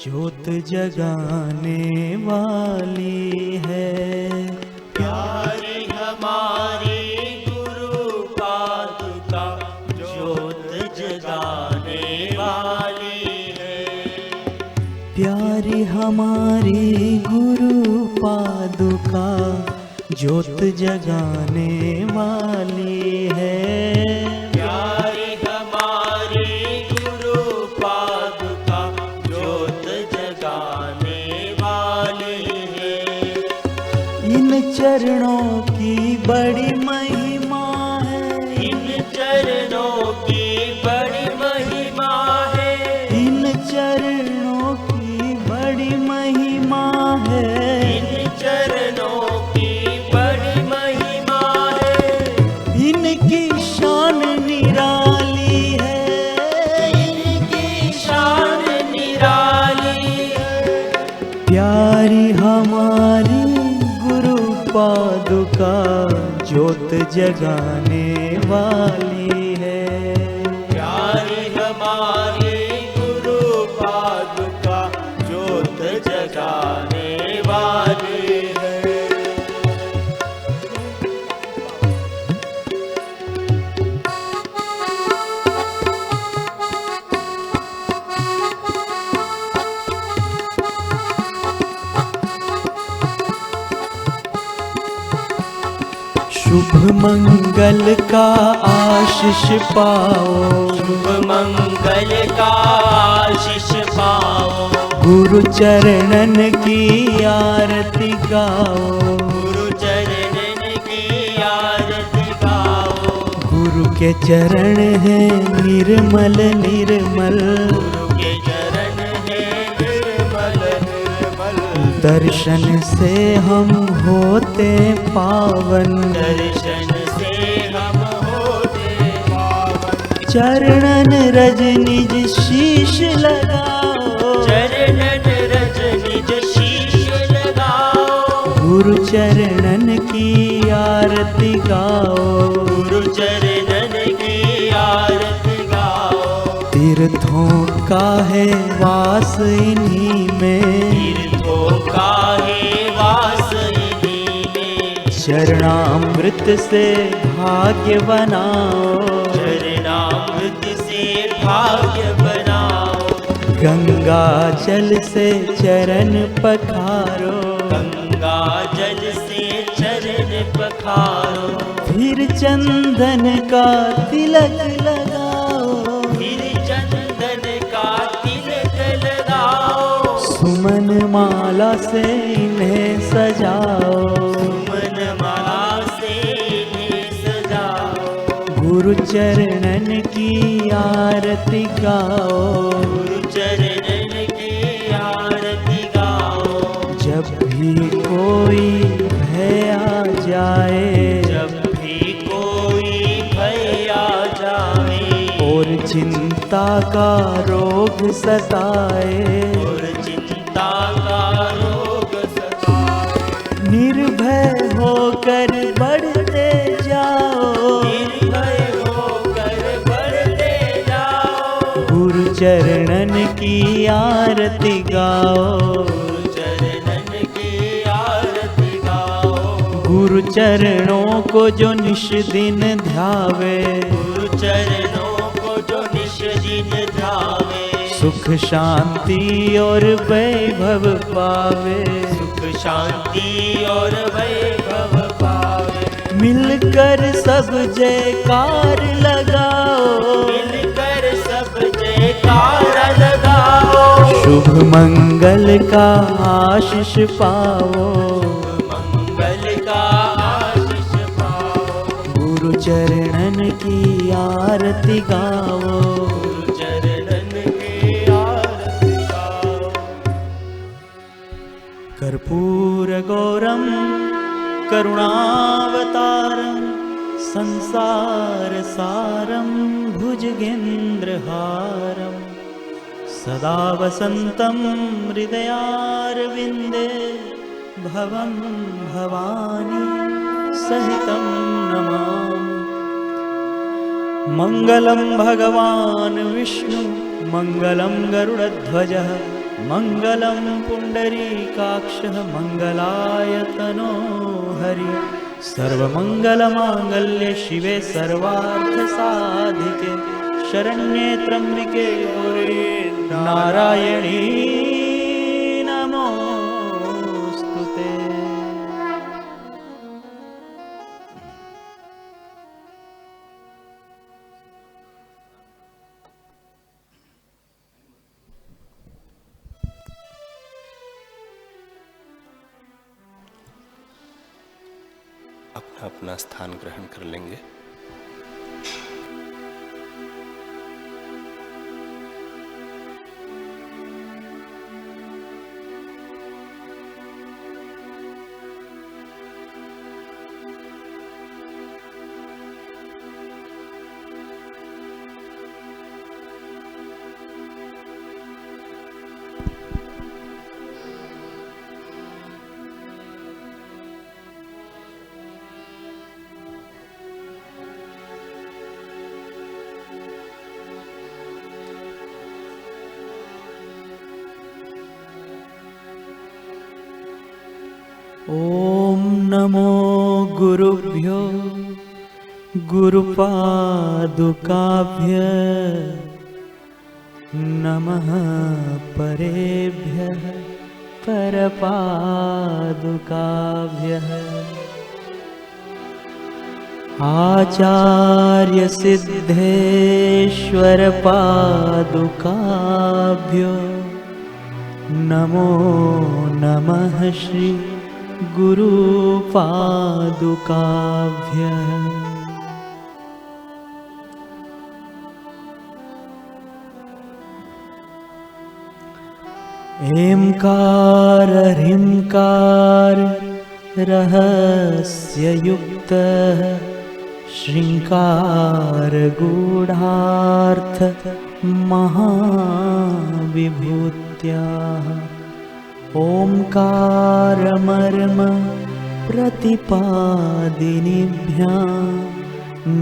ज्योत जगाने वाली है। प्यारी हमारी गुरु पादुका ज्योत जगाने वाली है। प्यारी हमारी गुरु पादुका ज्योत जगाने वाली है। प्यारी हमारी गुरु पादुका ज्योत जगाने वाली है। इन चरणों की बड़ी महिमा है। इन चरणों की बड़ी महिमा है। इन चरणों की बड़ी महिमा है। इन चरणों की बड़ी महिमा है। इनकी शान निराली है। इनकी शान निराली है। प्यारी हमारी गुरु पादुका ज्योत जगाने वाली है। प्यारी हमारी गुरु पादुका ज्योत जगाने वाली है। शुभ मंगल का आशीष पाओ। शुभ मंगल का आशीष पाओ। गुरु चरणन की आरती गाओ। गुरु चरणन की आरती गाओ। गुरु के चरण हैं निर्मल निर्मल। गुरु के चरण है निर्मल निर्मल। दर्शन से हम होते पावन। दर्शन से हम होते पावन। चरणन रज निज शीश लगाओ। चरणन रज निज शीश लगाओ। गुरु चरणन की आरती गाओ। गुरु चरणन की आरती गाओ। तीर्थों का है वास इन्हीं में। तीर्थों का है वास इन्हीं में। शरणामृत से भाग्य बनाओ। चरणामृत से भाग्य बनाओ। गंगा जल से चरण पखारो। गंगा जल से चरण पखारो। फिर चंदन का तिलक लगाओ। फिर चंदन का तिलक लगाओ। सुमन माला से इन्हें सजाओ। सुमन माला से इन्हें सजाओ। गुरु चरणन की आरती गाओ। गुरु चरणन की आरती गाओ। जब भी कोई भय आ जाए। जब भी कोई भय आ जाए। और चिंता का रोग सताए। और चिंता का रोग सताए। निर्भय होकर बढ़ते जाओ। निर्भय होकर बढ़ते जाओ। गुरु चरणन की आरती गाओ। गुरु चरणन की आरती गाओ। गुरु चरणों को जो निश दिन ध्यावे। गुरु चरणों को जो निश दिन ध्यावे। सुख शांति और वैभव पावे। सुख शांति और वैभव पावे। मिलकर सब जयकार लगाओ। मिलकर सब जयकार लगाओ। शुभ मंगल का आशीष पाओ। मंगल का आशीष पाओ। गुरु चरणन की आरती गाओ। गुरु चरणन की आरती गाओ। कर्पूर गौरम करुणावतारम संसार सारम भुजगेन्द्रहारम सदा वसन्तं हृदयारविन्दे भवं भवानी सहितं नमामि। मंगलम भगवान विष्णु मंगलम गरुड़ध्वज मङ्गलं पुण्डरीकाक्षः मङ्गलायतनो हरि सर्वमङ्गलमाङ्गल्ये शिवे सर्वार्थसाधिके शरण्ये त्र्यम्बिके गौरी नारायणी नमोस्तुते। अपना अपना स्थान ग्रहण कर लेंगे। ॐ नमो गुरुभ्यो गुरुपादुकाभ्य नमः परेभ्यः परपादुकाभ्यः आचार्य सिद्धेश्वर पादुकाभ्यो नमो नमः श्री गुरुपादुकाभ्यः। ऐंकार ह्रींकार रहस्ययुक्तः श्रृंकार गूढ़ार्थ महाविभूत्याः ओंकारमर्म प्रतिपादिनीभ्यां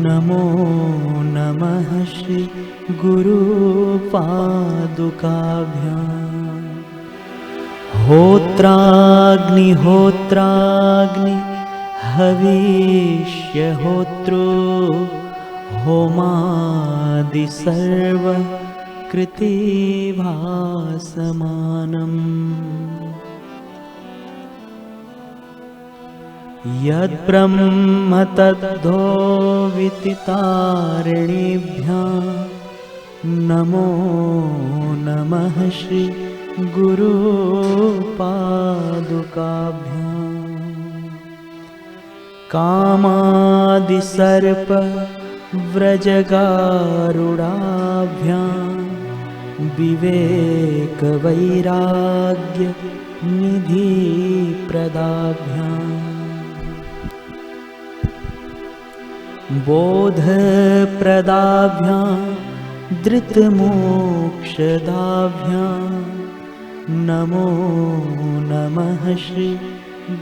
नमो नमः श्री गुरुपादुकाभ्याम्। होत्राग्निहोत्राग्नि हविष्यहोत्रो होमादि सर्व कृतिभासमानम् यद्ब्रह्म तद्धो विदितारिणीभ्यां नमो नमः श्री गुरुपादुकाभ्याम्। कामादिसर्प व्रजगारुडाभ्यां विवेकवैराग्य निधिप्रदाभ्याम् बोधप्रदाभ्यां धृतमोक्षदाभ्यां नमो नमः श्री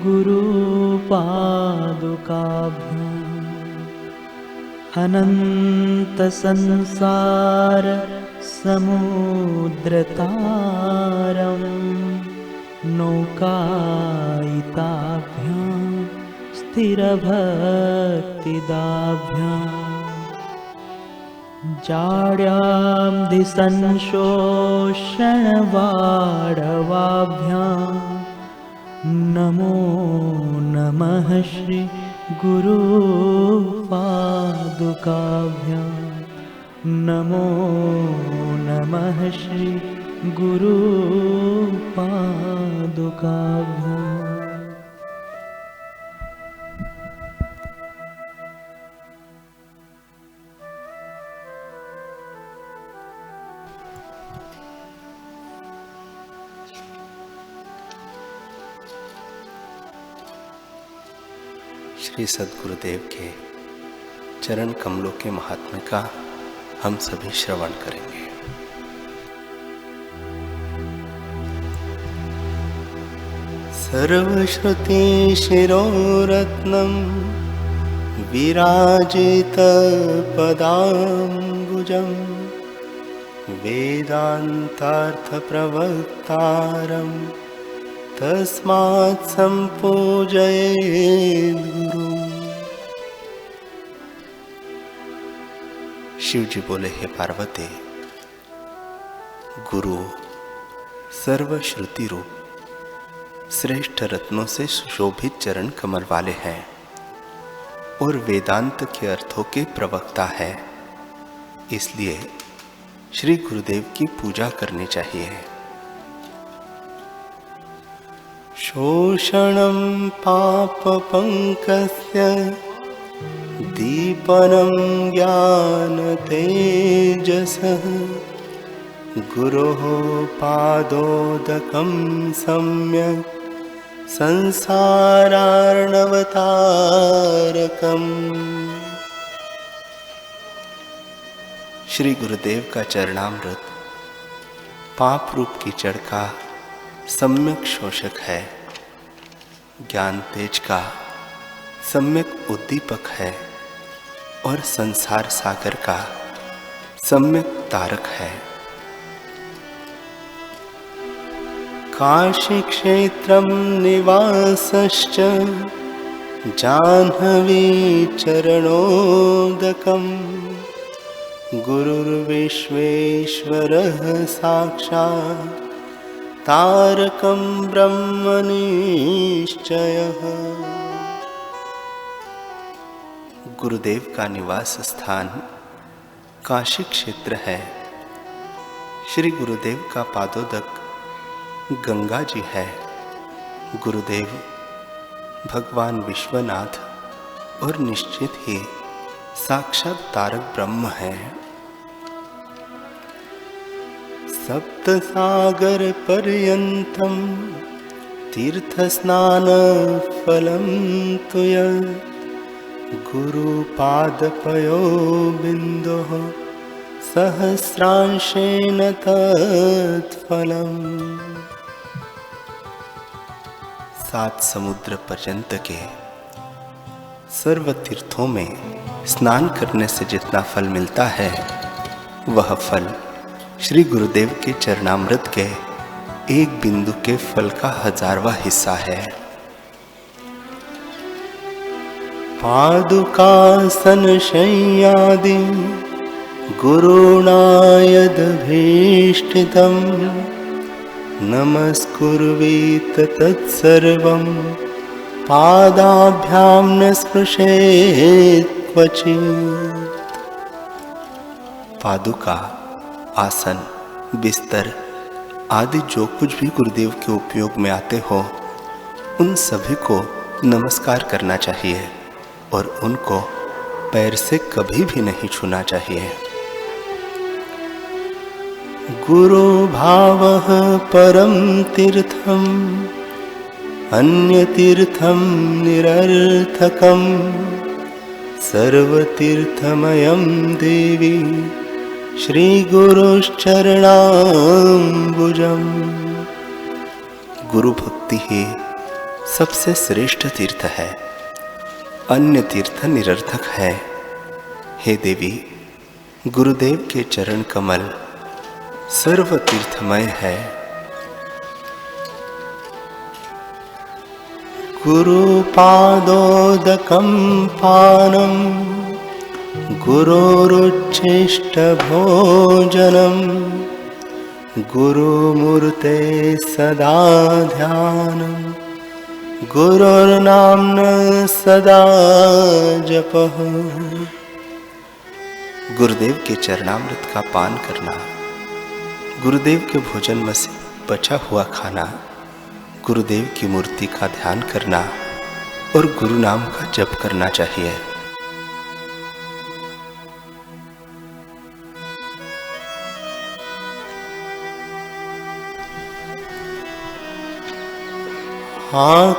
गुरुपादुकाभ्याम्। अनन्तसंसार समुद्रतारं नौकायिताभ्यां स्थिरभक्तिदाभ्याम् जाड्यां दिसंशोषणवाडवाभ्यां नमो नमः श्री गुरुपादुकाभ्याम्। नमो नमः श्री गुरुपादुकाभ्याम्। श्री सद्गुरुदेव के चरण कमलों के महात्म्य का हम सभी श्रवण करेंगे। सर्वश्रुति शिरोरत्नम विराजित पदाम्बुजं वेदांतार्थ प्रवक्ता अवतारम तस्मात् संपूजयेत् गुरु। शिव जी बोले, हे पार्वती, गुरु सर्वश्रुति रूप श्रेष्ठ रत्नों से सुशोभित चरण कमल वाले हैं और वेदांत के अर्थों के प्रवक्ता है, इसलिए श्री गुरुदेव की पूजा करनी चाहिए। शोषणं पापपङ्कस्य दीपनं ज्ञानतेजसः गुरोः पादोदकं सम्यक् संसारार्णवतारकम्। श्री गुरुदेव का चरणामृत पाप रूप कीचड़ का सम्यक शोषक है, ज्ञान तेज का सम्यक उद्दीपक है और संसार सागर का सम्यक तारक है। काशी क्षेत्रम निवासश्च जाह्नवी चरणोदकम गुरुर्विश्वेश्वरः साक्षात् तारकं ब्रह्म निश्चयः। गुरुदेव का निवास स्थान काशी क्षेत्र है। श्री गुरुदेव का पादोदक गंगा जी है। गुरुदेव भगवान विश्वनाथ और निश्चित ही साक्षात तारक ब्रह्म है। सप्त सागर पर्यंतम तीर्थ स्नान फलम तुय गुरु पादपयो बिंदो सहस्रांशेन तत्फलम। 7 समुद्र पर्यंत के सर्व तीर्थों में स्नान करने से जितना फल मिलता है, वह फल श्री गुरुदेव के चरणामृत के एक बिंदु के फल का 1000वां हिस्सा है। पादुकासन शय्यादि गुरुणायदभीष्टितं नमस्कुर्वीत तत्सर्वं पादाभ्यां न स्पृशेत् क्वचित्। पादुका, आसन, बिस्तर आदि जो कुछ भी गुरुदेव के उपयोग में आते हो, उन सभी को नमस्कार करना चाहिए और उनको पैर से कभी भी नहीं छूना चाहिए। गुरु भावः परम तीर्थम अन्य तीर्थम निरर्थकम सर्वतीर्थमयं देवी श्री गुरुश्चरणाम्बुजम्। गुरु भक्ति ही सबसे श्रेष्ठ तीर्थ है, अन्य तीर्थ निरर्थक है। हे देवी, गुरुदेव के चरण कमल सर्व तीर्थमय है। गुरु पादोदकं पानं गुरोरुच्छिष्ट भोजनं गुरुमूर्ते सदा ध्यानं गुरुर्नाम्ना सदा जपः। गुरुदेव के चरणामृत का पान करना, गुरुदेव के भोजन में से बचा हुआ खाना, गुरुदेव की मूर्ति का ध्यान करना और गुरु नाम का जप करना चाहिए।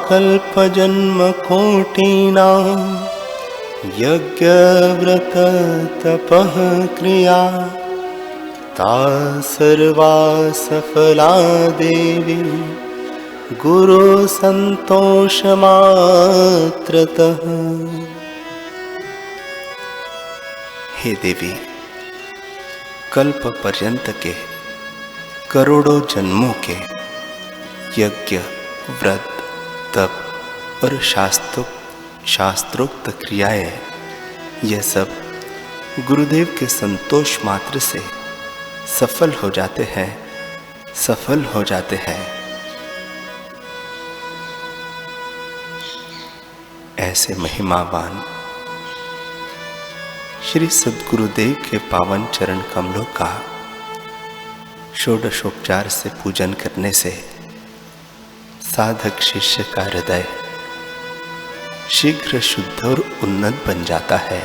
कल्पजन्म कोटिनां यज्ञ व्रत तपः क्रिया ता सर्वा सफला देवी गुरु संतोष मात्रतः। हे देवी, कल्प पर्यंत के करोड़ों जन्मों के यज्ञ, व्रत, तप और शास्त्रोक्त क्रियाएं, यह सब गुरुदेव के संतोष मात्र से सफल हो जाते हैं। ऐसे महिमावान श्री सद्गुरुदेव के पावन चरण कमलों का षोडशोपचार से पूजन करने से साधक शिष्य का हृदय शीघ्र शुद्ध और उन्नत बन जाता है।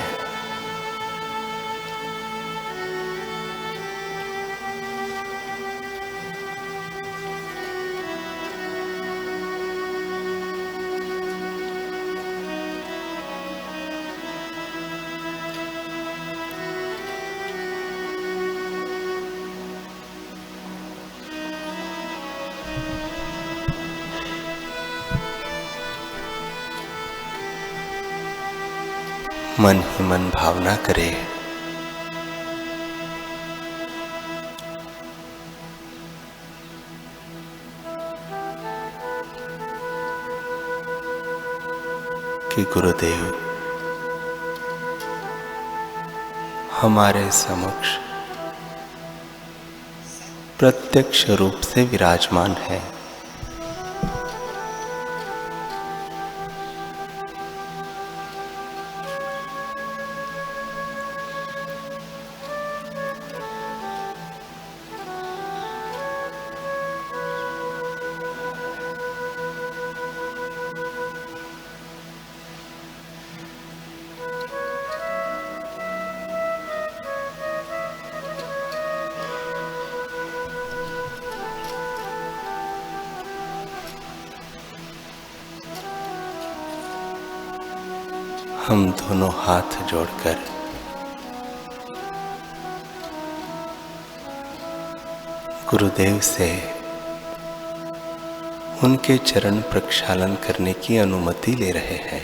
मन ही मन भावना करे कि गुरुदेव हमारे समक्ष प्रत्यक्ष रूप से विराजमान है। हम दोनों हाथ जोड़कर गुरुदेव से उनके चरण प्रक्षालन करने की अनुमति ले रहे हैं।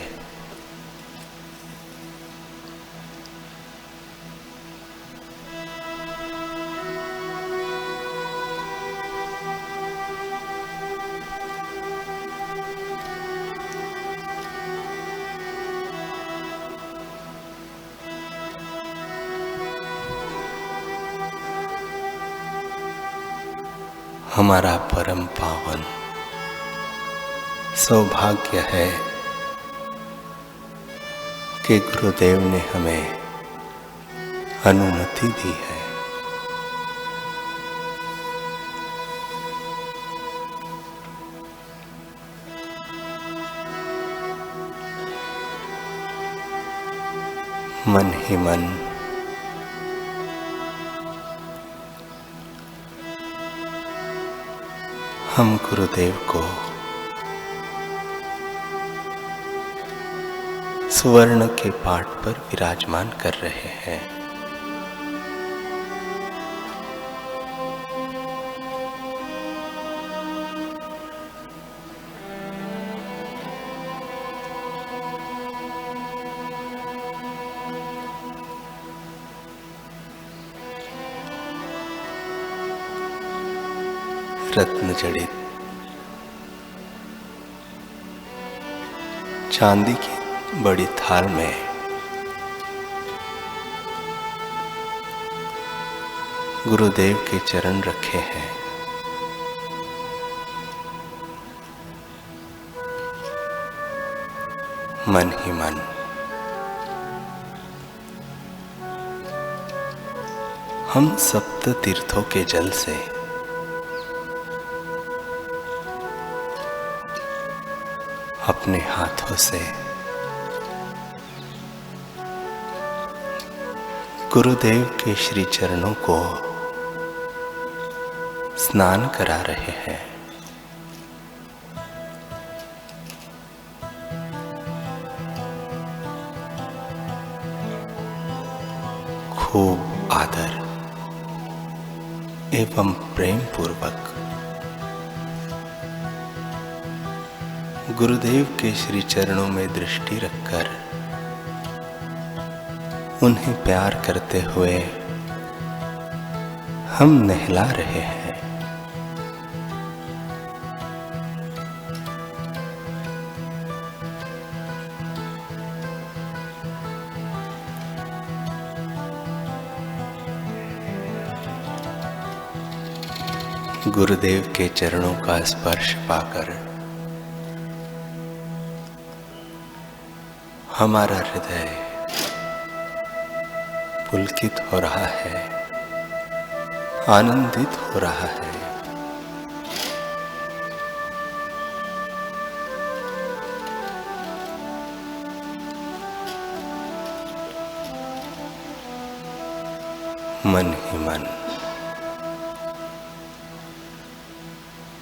हमारा परम पावन सौभाग्य है कि गुरुदेव ने हमें अनुमति दी है। मन ही मन हम गुरुदेव को सुवर्ण के पाठ पर विराजमान कर रहे हैं। रत्न जड़ित चांदी की बड़ी थाल में गुरुदेव के चरण रखे हैं। मन ही मन हम सप्त तीर्थों के जल से अपने हाथों से गुरुदेव के श्री चरणों को स्नान करा रहे हैं। खूब आदर एवं प्रेम पूर्वक गुरुदेव के श्री चरणों में दृष्टि रखकर उन्हें प्यार करते हुए हम नहला रहे हैं। गुरुदेव के चरणों का स्पर्श पाकर हमारा हृदय पुलकित हो रहा है, आनंदित हो रहा है। मन ही मन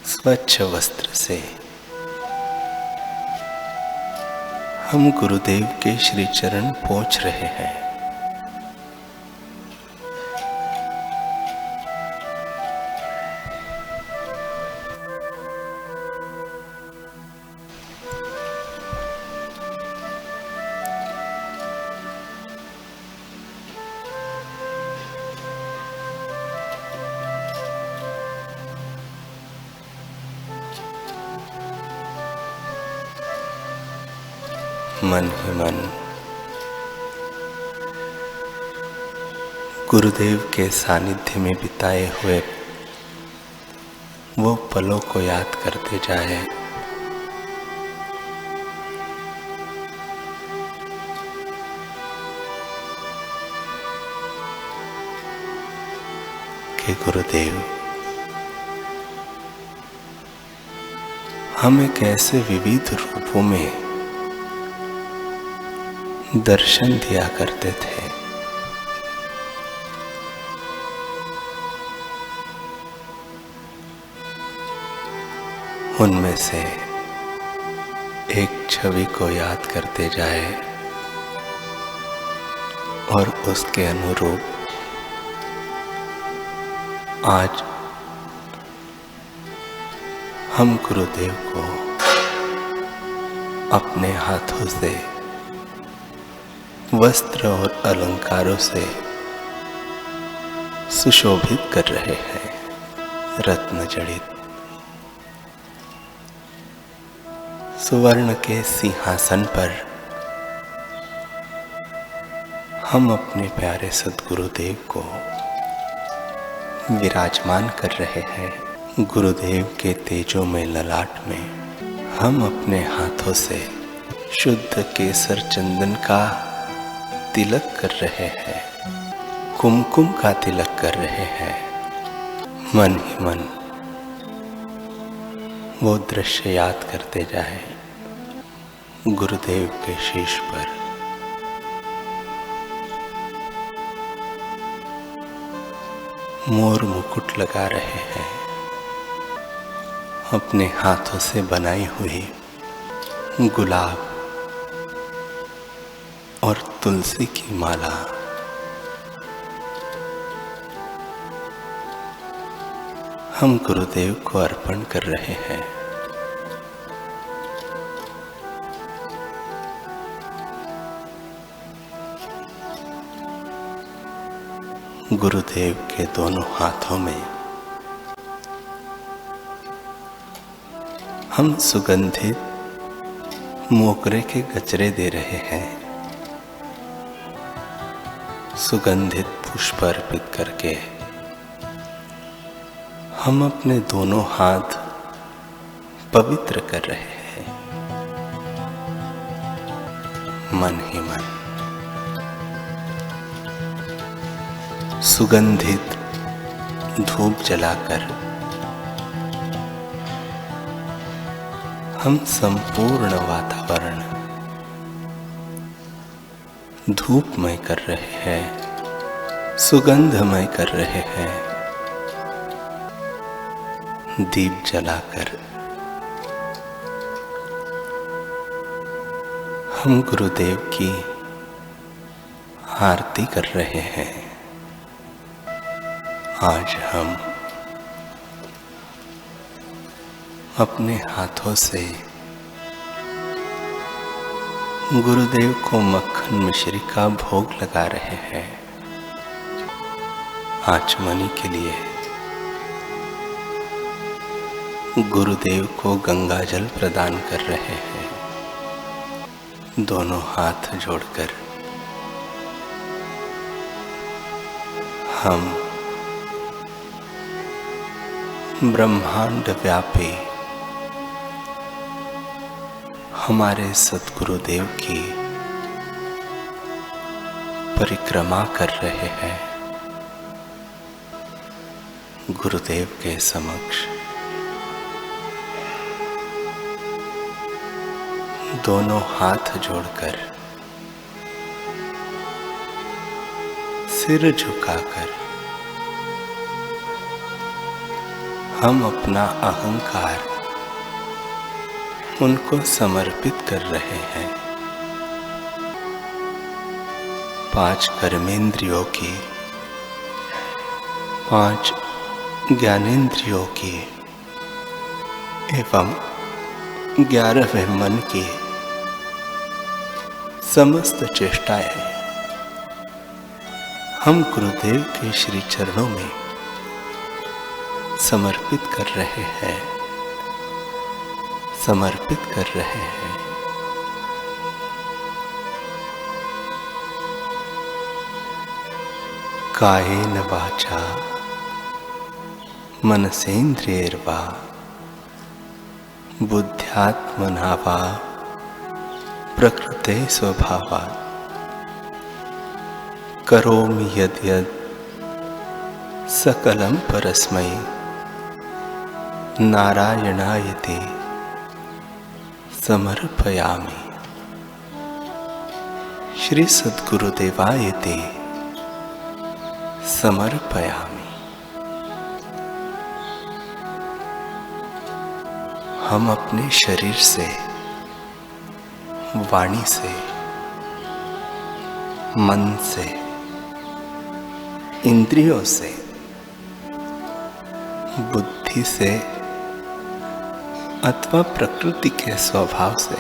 स्वच्छ वस्त्र से हम गुरुदेव के श्री चरण पोंछ रहे हैं। मन ही मन गुरुदेव के सानिध्य में बिताए हुए वो पलों को याद करते जाए। कि गुरुदेव हमें कैसे विविध रूपों में दर्शन दिया करते थे। उनमें से एक छवि को याद करते जाए और उसके अनुरूप आज हम गुरुदेव को अपने हाथों से वस्त्र और अलंकारों से सुशोभित कर रहे हैं। रत्न जड़ित सुवर्ण के सिंहासन पर हम अपने प्यारे सद्गुरुदेव को विराजमान कर रहे हैं। गुरुदेव के तेजोमय ललाट में हम अपने हाथों से शुद्ध केसर चंदन का तिलक कर रहे हैं, कुमकुम का तिलक कर रहे हैं। मन ही मन वो दृश्य याद करते जाए। गुरुदेव के शीश पर मोर मुकुट लगा रहे हैं, अपने हाथों से बनाई हुई गुलाब और तुलसी की माला हम गुरुदेव को अर्पण कर रहे हैं। गुरुदेव के दोनों हाथों में हम सुगंधित मोगरे के गजरे दे रहे हैं। सुगंधित पुष्प अर्पित करके हम अपने दोनों हाथ पवित्र कर रहे हैं। मन ही मन सुगंधित धूप जलाकर हम संपूर्ण वातावरण धूपमय कर रहे हैं, सुगंधमय कर रहे हैं। दीप जलाकर हम गुरुदेव की आरती कर रहे हैं। आज हम अपने हाथों से गुरुदेव को मक्खन मिश्री का भोग लगा रहे हैं। आचमनी के लिए गुरुदेव को गंगा जल प्रदान कर रहे हैं। दोनों हाथ जोड़कर हम ब्रह्मांड व्यापी हमारे सद्गुरुदेव की परिक्रमा कर रहे हैं। गुरुदेव के समक्ष दोनों हाथ जोड़कर, सिर झुकाकर हम अपना अहंकार उनको समर्पित कर रहे हैं। 5 कर्मेंद्रियों की, 5 ज्ञानेंद्रियों की एवं 11वें मन की समस्त चेष्टाएं हम गुरुदेव के श्री चरणों में समर्पित कर रहे हैं, समर्पित कर रहे हैं। कायेन वाचा मनसेन्द्रियैर्वा बुद्ध्यात्मना वा प्रकृते स्वभावात् करोमि यद्यद् सकलं परस्मै नारायणायते समर्पयामि। श्री सद्गुरुदेवायते समर्पयामि। हम अपने शरीर से, वाणी से, मन से, इंद्रियों से, बुद्धि से अथवा प्रकृति के स्वभाव से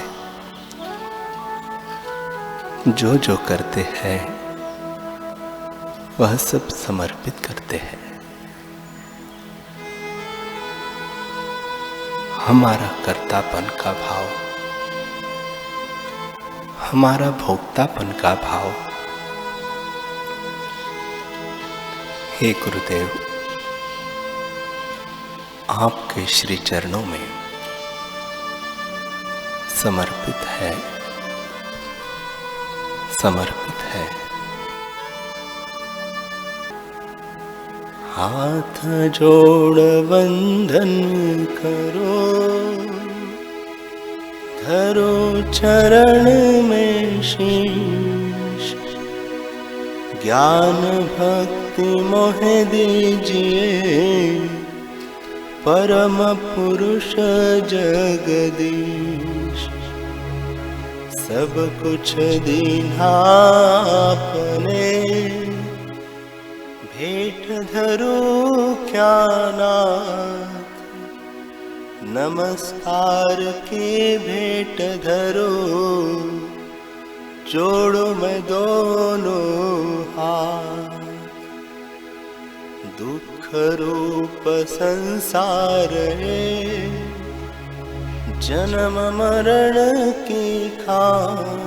जो जो करते हैं वह सब समर्पित करते हैं। हमारा कर्तापन का भाव, हमारा भोक्तापन का भाव, हे गुरुदेव, आपके श्री चरणों में समर्पित है, समर्पित है। हाथ जोड़ वंदन करो, धरो चरण में शीश, ज्ञान भक्ति मोह दीजिए परम पुरुष जगदीश। सब कुछ दीन्हा आपने, भेंट धरो क्या नाथ, नमस्कार की भेंट धरो, जोड़ो मैं दोनों हाथ। दुख रूप संसार है, जन्म मरण की खान,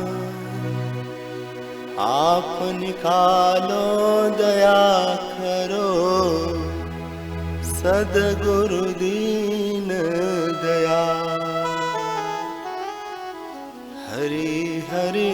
आप निकालो दया करो, सद्गुरु दीन दया। हरि हरि